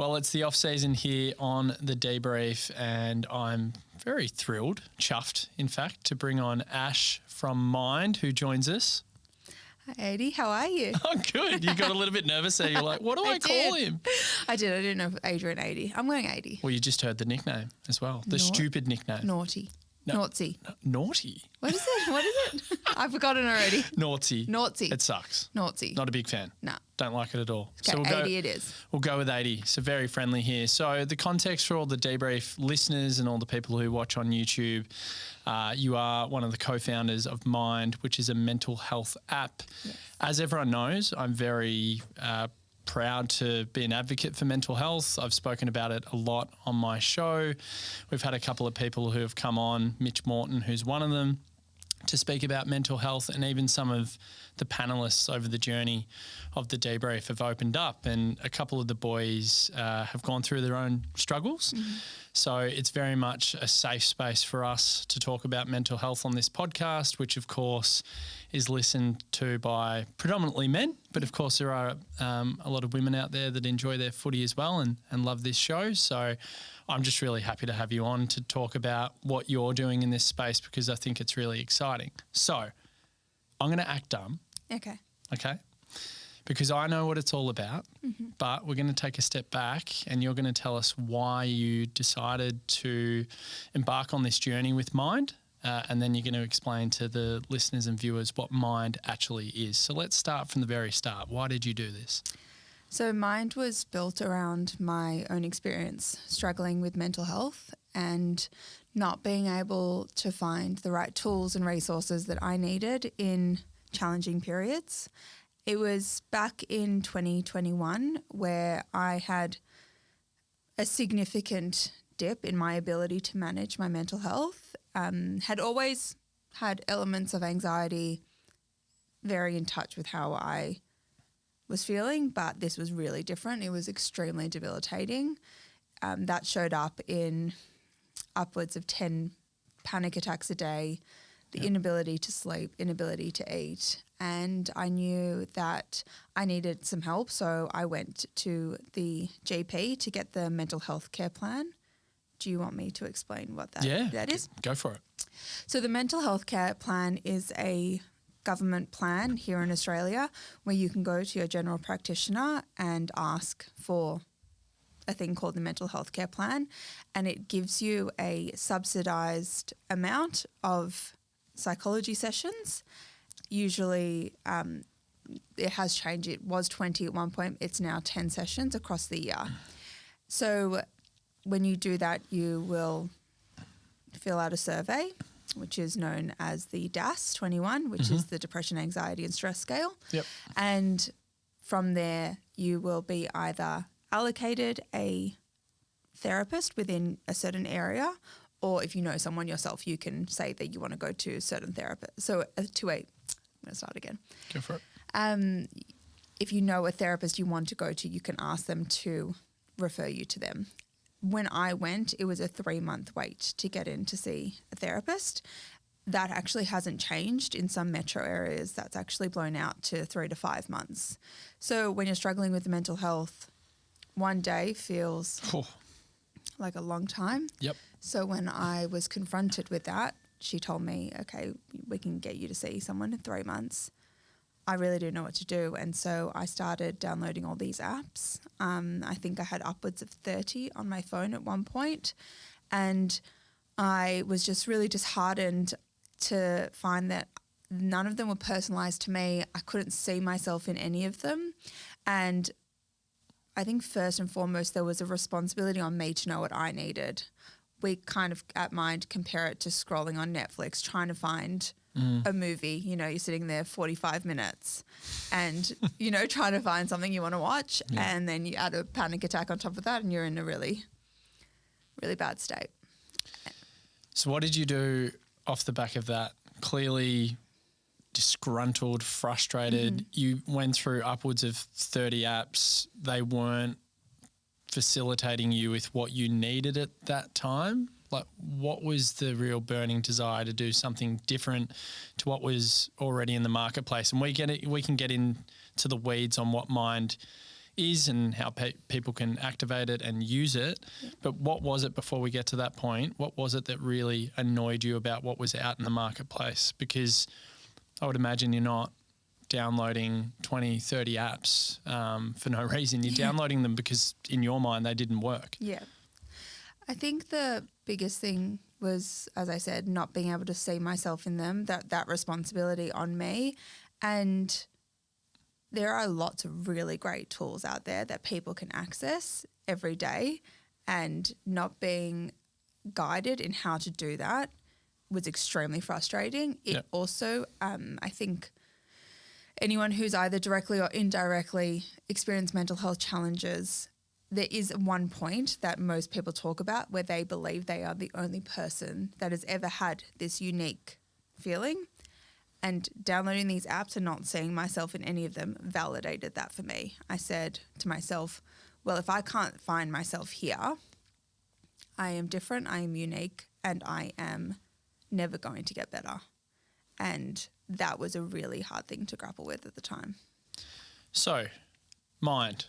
Well, it's the off season here on the DeeBrief, and I'm very thrilled, chuffed, in fact, to bring on Ash from Mynd, who joins us. Hi, Adi. How are you? Oh, good. You got a little bit nervous there. You're like, what do I call him? I did. I didn't know if Adrian 80. I'm going 80. Well, you just heard the nickname as well. The stupid nickname. Naughty. No, Naughtsie. Naughty? What is it? What is it? I've forgotten already. Naughtsie. Naughtsie. It sucks. Naughtsie. Not a big fan. Nah. Don't like it at all. Okay, we'll 80 it is. We'll go with 80. So very friendly here. So the context for all the DeeBrief listeners and all the people who watch on YouTube, you are one of the co-founders of Mynd, which is a mental health app. Yes. As everyone knows, I'm very proud to be an advocate for mental health. I've spoken about it a lot on my show. We've had a couple of people who have come on, Mitch Morton, who's one of them, to speak about mental health, and even some of the panelists over the journey of the DeeBrief have opened up, and a couple of the boys have gone through their own struggles. Mm-hmm. So it's very much a safe space for us to talk about mental health on this podcast, which of course is listened to by predominantly men, but of course there are a lot of women out there that enjoy their footy as well and love this show. So I'm just really happy to have you on to talk about what you're doing in this space, because I think it's really exciting. So I'm going to act dumb. Okay. Because I know what it's all about, but we're going to take a step back and you're going to tell us why you decided to embark on this journey with Mynd, and then you're going to explain to the listeners and viewers what Mynd actually is. So let's start from the very start. Why did you do this? So Mynd was built around my own experience struggling with mental health and not being able to find the right tools and resources that I needed in challenging periods. It was back in 2021 where I had a significant dip in my ability to manage my mental health. Had always had elements of anxiety, very in touch with how I was feeling, but this was really different. It was extremely debilitating. That showed up in upwards of 10 panic attacks a day, the inability to sleep, inability to eat. And I knew that I needed some help, so I went to the GP to get the mental health care plan. Do you want me to explain what that is? Go for it. So the mental health care plan is a government plan here in Australia where you can go to your general practitioner and ask for a thing called the mental health care plan, and it gives you a subsidised amount of psychology sessions. Usually it has changed. It was 20 at one point. It's now 10 sessions across the year. So when you do that, you will fill out a survey, which is known as the DAS-21, which is the Depression, Anxiety and Stress Scale. Yep. And from there, you will be either allocated a therapist within a certain area, or if you know someone yourself, you can say that you want to go to a certain therapist. So I'm going to start again. Go for it. If you know a therapist you want to go to, you can ask them to refer you to them. When I went, it was a 3-month wait to get in to see a therapist. That actually hasn't changed. In some metro areas, that's actually blown out to 3 to 5 months. So when you're struggling with mental health, one day feels like a long time. Yep. So when I was confronted with that, she told me, okay, we can get you to see someone in 3 months. I really didn't know what to do. And so I started downloading all these apps. I think I had upwards of 30 on my phone at one point. And I was just really disheartened to find that none of them were personalised to me. I couldn't see myself in any of them. And I think first and foremost, there was a responsibility on me to know what I needed. We kind of at Mynd compare it to scrolling on Netflix, trying to find a movie. You know, you're sitting there 45 minutes and, you know, trying to find something you want to watch, and then you add a panic attack on top of that and you're in a really, really bad state. So what did you do off the back of that? Clearly disgruntled, frustrated. You went through upwards of 30 apps. They weren't facilitating you with what you needed at that time. Like, what was the real burning desire to do something different to what was already in the marketplace? And we can get into the weeds on what Mynd is and how people can activate it and use it. Yeah. But what was it before we get to that point? What was it that really annoyed you about what was out in the marketplace? Because I would imagine you're not downloading 20, 30 apps for no reason. You're downloading them because in your mind they didn't work. Yeah. I think the biggest thing was, as I said, not being able to see myself in them, that responsibility on me. And there are lots of really great tools out there that people can access every day, and not being guided in how to do that was extremely frustrating. It also, I think anyone who's either directly or indirectly experienced mental health challenges, there is one point that most people talk about where they believe they are the only person that has ever had this unique feeling. And downloading these apps and not seeing myself in any of them validated that for me. I said to myself, well, if I can't find myself here, I am different, I am unique, and I am never going to get better. And that was a really hard thing to grapple with at the time. So, Mynd.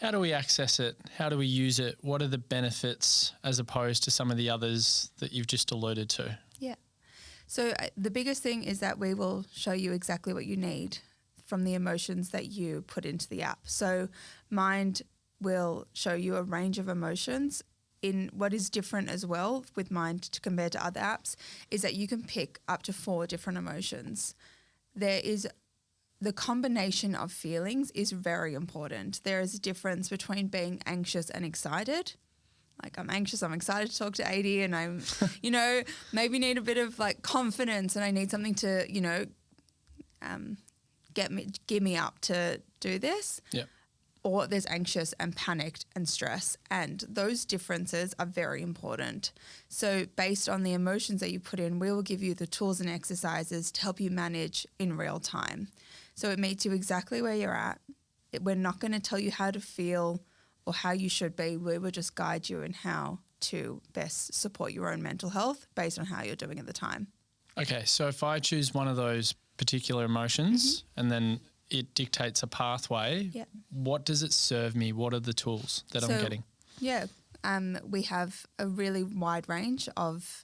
How do we access it? How do we use it? What are the benefits as opposed to some of the others that you've just alluded to? Yeah. So the biggest thing is that we will show you exactly what you need from the emotions that you put into the app. So Mynd will show you a range of emotions. In what is different as well with Mynd compared to other apps is that you can pick up to 4 different emotions. There is the combination of feelings is very important. There is a difference between being anxious and excited. Like, I'm anxious, I'm excited to talk to 80, and I'm, maybe need a bit of like confidence, and I need something to, give me up to do this. Yeah. Or there's anxious and panicked and stress, and those differences are very important. So based on the emotions that you put in, we will give you the tools and exercises to help you manage in real time. So it meets you exactly where you're at. We're not going to tell you how to feel or how you should be. We will just guide you in how to best support your own mental health based on how you're doing at the time. Okay, so if I choose one of those particular emotions and then it dictates a pathway, what does it serve me? What are the tools that I'm getting? Yeah, we have a really wide range of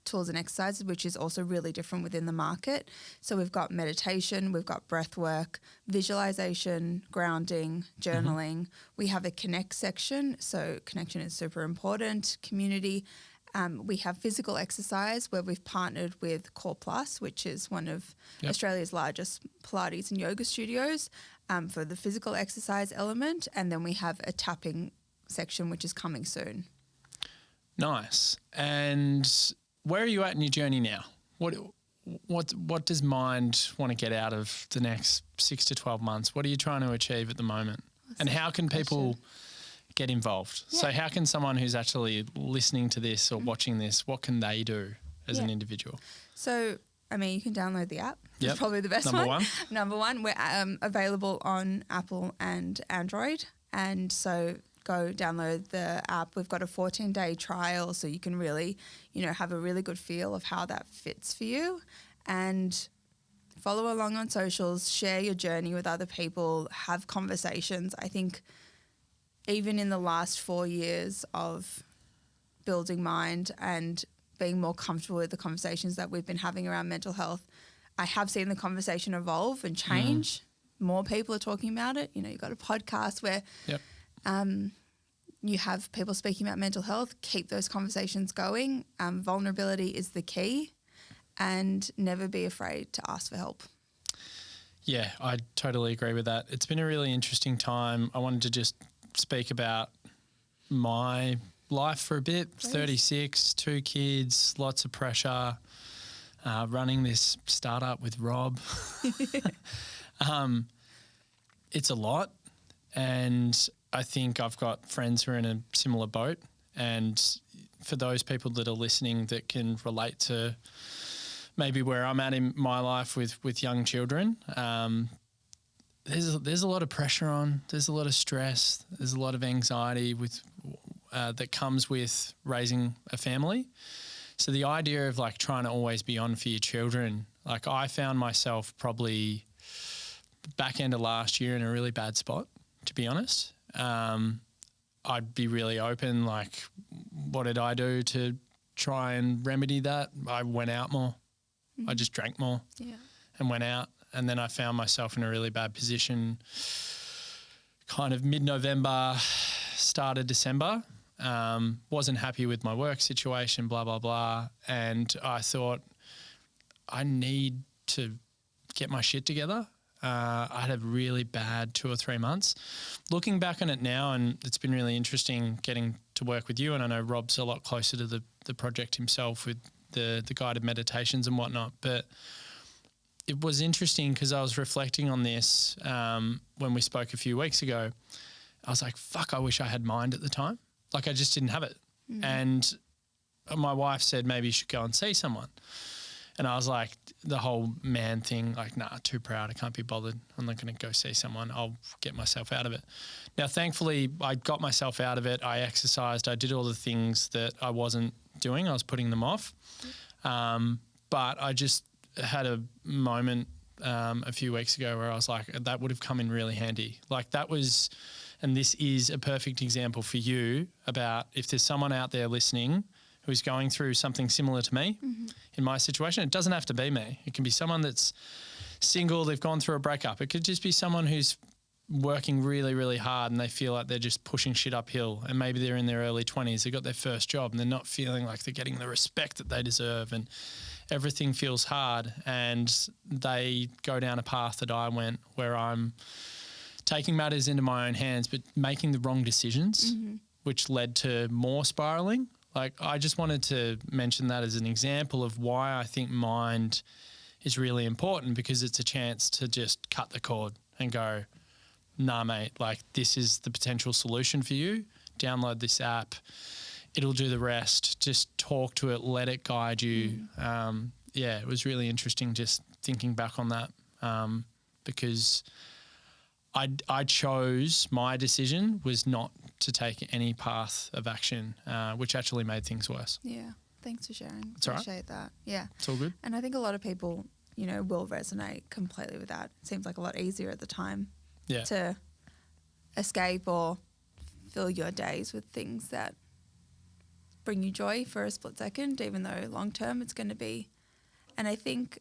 tools and exercises, which is also really different within the market. So we've got meditation, we've got breath work, visualization, grounding, journaling. We have a connect section, so connection is super important, community. We have physical exercise where we've partnered with Core Plus, which is one of Australia's largest Pilates and yoga studios, for the physical exercise element. And then we have a tapping section, which is coming soon. Nice. And where are you at in your journey now? What does Mynd want to get out of the next 6 to 12 months? What are you trying to achieve at the moment? And how can people get involved? Yeah. So how can someone who's actually listening to this or watching this, what can they do as an individual? So, you can download the app. Yep. It's probably the best one. Number one, we're available on Apple and Android. And so go download the app. We've got a 14-day trial, so you can really, have a really good feel of how that fits for you. And follow along on socials, share your journey with other people, have conversations. I think even in the last 4 years of building Mynd and being more comfortable with the conversations that we've been having around mental health, I have seen the conversation evolve and change. More people are talking about it. You've got a podcast where you have people speaking about mental health. Keep those conversations going. Vulnerability is the key, and never be afraid to ask for help. Yeah, I totally agree with that. It's been a really interesting time. I wanted to just speak about my life for a bit. Please. 36, 2 kids, lots of pressure, running this startup with Rob. It's a lot, and I think I've got friends who are in a similar boat, and for those people that are listening that can relate to maybe where I'm at in my life with young children, there's a lot of pressure on, there's a lot of stress, there's a lot of anxiety that comes with raising a family. So the idea of trying to always be on for your children, I found myself probably back end of last year in a really bad spot, to be honest. I'd be really open, like, what did I do to try and remedy that? I went out more. I just drank more and went out. And then I found myself in a really bad position kind of mid-November, start of December. Wasn't happy with my work situation, blah, blah, blah. And I thought I need to get my shit together. I had a really bad 2 or 3 months. Looking back on it now, and it's been really interesting getting to work with you, and I know Rob's a lot closer to the project himself with the guided meditations and whatnot, but it was interesting because I was reflecting on this when we spoke a few weeks ago. I was like, fuck, I wish I had Mynd at the time. Like, I just didn't have it. And my wife said, maybe you should go and see someone. And I was like, the whole man thing, like, nah, too proud. I can't be bothered. I'm not going to go see someone. I'll get myself out of it. Now, thankfully, I got myself out of it. I exercised. I did all the things that I wasn't doing. I was putting them off. But I just had a moment a few weeks ago where I was like, that would have come in really handy. Like, that was, and this is a perfect example for you about if there's someone out there listening who's going through something similar to me in my situation. It doesn't have to be me. It can be someone that's single, they've gone through a breakup. It could just be someone who's working really, really hard and they feel like they're just pushing shit uphill, and maybe they're in their early 20s, they got their first job and they're not feeling like they're getting the respect that they deserve, and everything feels hard, and they go down a path that I went where I'm taking matters into my own hands but making the wrong decisions, which led to more spiraling. Like, I just wanted to mention that as an example of why I think Mynd is really important, because it's a chance to just cut the cord and go, nah, mate, like, this is the potential solution for you. Download this app. It'll do the rest. Just talk to it. Let it guide you. It was really interesting just thinking back on that because I chose, my decision was not to take any path of action, which actually made things worse. Yeah. Thanks for sharing. It's all right. Appreciate that. Yeah. It's all good. And I think a lot of people, will resonate completely with that. It seems like a lot easier at the time to escape or fill your days with things that bring you joy for a split second, even though long term it's going to be. And I think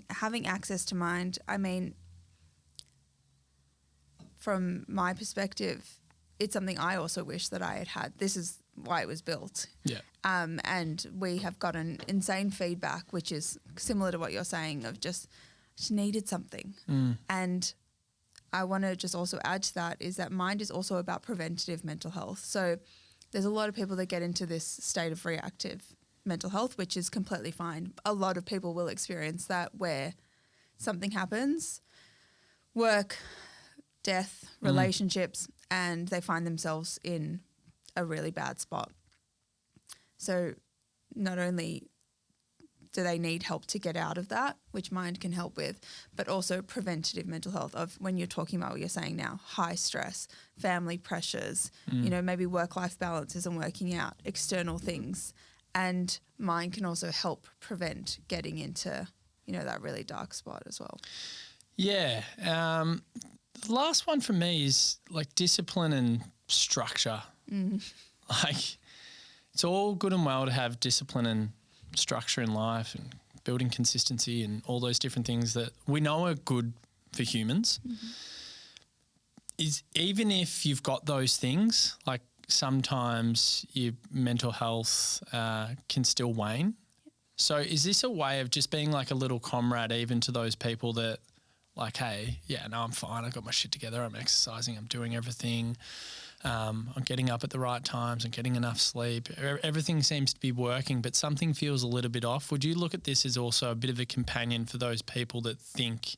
having access to Mynd, I mean, from my perspective, it's something I also wish that I had had. This is why it was built. Yeah. And we have gotten insane feedback, which is similar to what you're saying of just needed something. And I want to just also add to that is that Mynd is also about preventative mental health. So there's a lot of people that get into this state of reactive mental health, which is completely fine. A lot of people will experience that where something happens, work, death, relationships, and they find themselves in a really bad spot. So not only do they need help to get out of that, which Mynd can help with, but also preventative mental health of when you're talking about what you're saying now, high stress, family pressures, maybe work-life balance isn't working out, external things. And Mynd can also help prevent getting into, that really dark spot as well. Yeah. The last one for me is like discipline and structure. Like, it's all good and well to have discipline and structure in life and building consistency and all those different things that we know are good for humans. Is even if you've got those things, like sometimes your mental health can still wane. So is this a way of just being like a little comrade even to those people that like, hey, yeah, no, I'm fine. I got my shit together. I'm exercising. I'm doing everything. I'm getting up at the right times. I'm getting enough sleep. Everything seems to be working, but something feels a little bit off. Would you look at this as also a bit of a companion for those people that think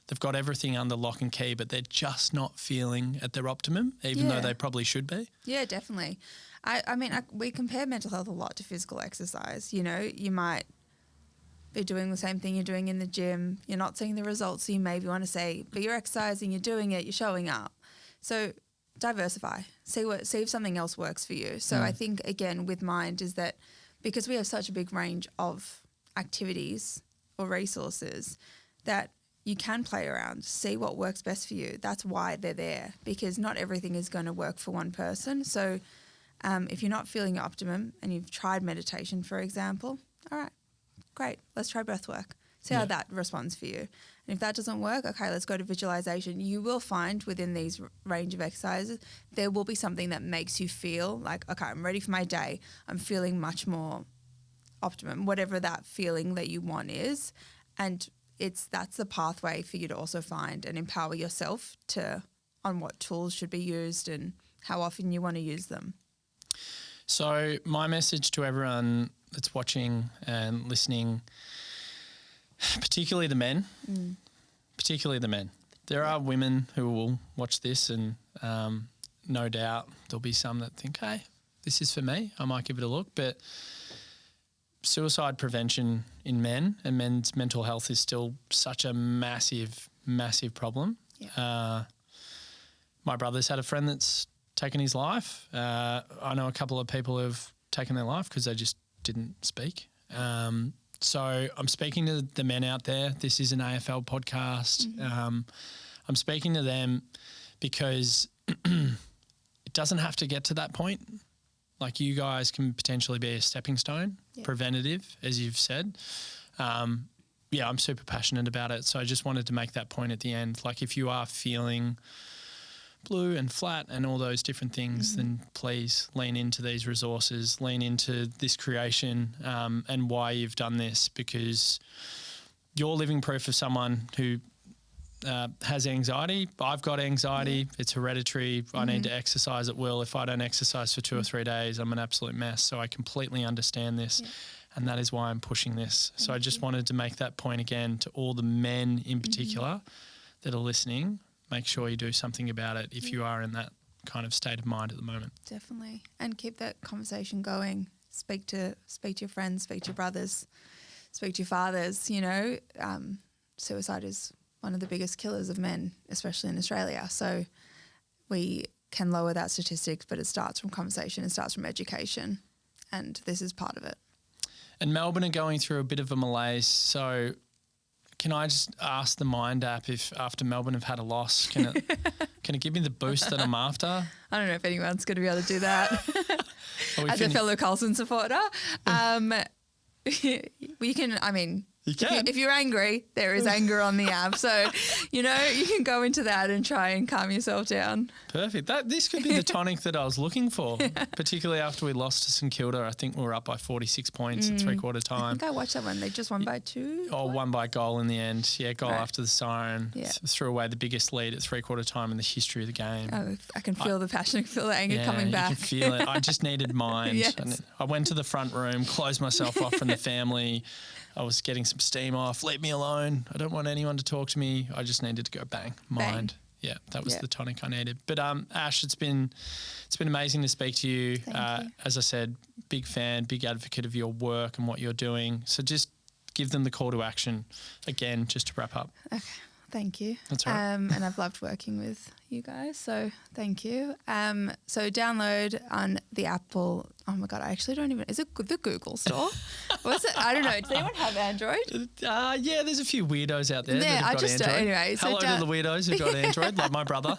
they've got everything under lock and key, but they're just not feeling at their optimum, even though they probably should be? Yeah, definitely. I mean, we compare mental health a lot to physical exercise. You might be doing the same thing you're doing in the gym. You're not seeing the results, so you maybe want to say, but you're exercising, you're doing it, you're showing up. So diversify. See if something else works for you. So I think, again, with Mynd is that because we have such a big range of activities or resources that you can play around, see what works best for you. That's why they're there, because not everything is going to work for one person. So if you're not feeling your optimum and you've tried meditation, for example, all right, great, let's try breath work. See how that responds for you. And if that doesn't work, okay, let's go to visualization. You will find within these range of exercises, there will be something that makes you feel like, okay, I'm ready for my day. I'm feeling much more optimum, whatever that feeling that you want is. And that's the pathway for you to also find and empower yourself on what tools should be used and how often you want to use them. So my message to everyone that's watching and listening, particularly the men, there are women who will watch this and no doubt there'll be some that think, hey, this is for me, I might give it a look. But suicide prevention in men and men's mental health is still such a massive, massive problem. Yeah. My brother's had a friend that's taken his life. I know a couple of people who have taken their life because they just didn't speak. So I'm speaking to the men out there. This is an AFL podcast. I'm speaking to them because it doesn't have to get to that point. Like, you guys can potentially be a stepping stone, preventative, as you've said. I'm super passionate about it. So I just wanted to make that point at the end. Like, if you are feeling blue and flat and all those different things, then please lean into these resources, lean into this creation and why you've done this, because you're living proof of someone who has anxiety. I've got anxiety. It's hereditary. I need to exercise at will. If I don't exercise for 2 or 3 days, I'm an absolute mess. So I completely understand this. Yeah. And that is why I'm pushing this. So I just wanted to make that point again to all the men in particular that are listening. Make sure you do something about it if you are in that kind of state of mind at the moment. Definitely. And keep that conversation going. Speak to your friends, speak to your brothers, speak to your fathers. You know, suicide is one of the biggest killers of men, especially in Australia. So we can lower that statistics, but it starts from conversation, it starts from education, and this is part of it. And Melbourne are going through a bit of a malaise. So can I just ask the Mynd app if after Melbourne have had a loss, can it give me the boost that I'm after? I don't know if anyone's going to be able to do that. As a fellow Carlson supporter, we can, I mean, you can. If you're angry, there is anger on the app. So, you know, you can go into that and try and calm yourself down. Perfect. This could be the tonic that I was looking for, particularly after we lost to St Kilda. I think we were up by 46 points at three-quarter time. I think I watched that one. They just won by 2. Oh, won by goal in the end. Yeah, goal after the siren. Yeah. Threw away the biggest lead at three-quarter time in the history of the game. Oh, I can feel the passion, I can feel the anger coming back. You can feel it. I just needed Mynd. Yes. And I went to the front room, closed myself off from the family. I was getting some steam off. Leave me alone. I don't want anyone to talk to me. I just needed to go bang. Mynd. Yeah, that was the tonic I needed. But Ash, it's been amazing to speak to you. Thank you. As I said, big fan, big advocate of your work and what you're doing. So just give them the call to action again, just to wrap up. Okay. Thank you. That's all right. And I've loved working with you guys, so thank you. So download on the Apple. Oh my God, I actually don't even. Is it the Google store? What's it? I don't know. Does anyone have Android? Yeah, there's a few weardos out there that have got Android. Anyway. Hello to the weirdos who've got Android, like my brother.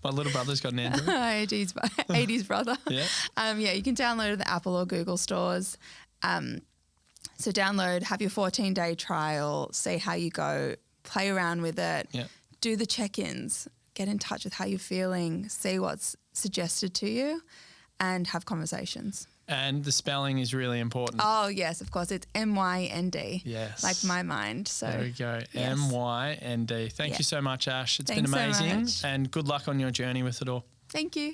My little brother's got an Android. 80s brother. Yeah. You can download the Apple or Google stores. So download, have your 14-day trial, see how you go. Play around with it, do the check-ins, get in touch with how you're feeling, see what's suggested to you, and have conversations. And the spelling is really important. Oh, yes, of course. It's MYND. Yes. Like my mind. So there we go. Yes. MYND. Thank you so much, Ash. It's been amazing. So much. And good luck on your journey with it all. Thank you.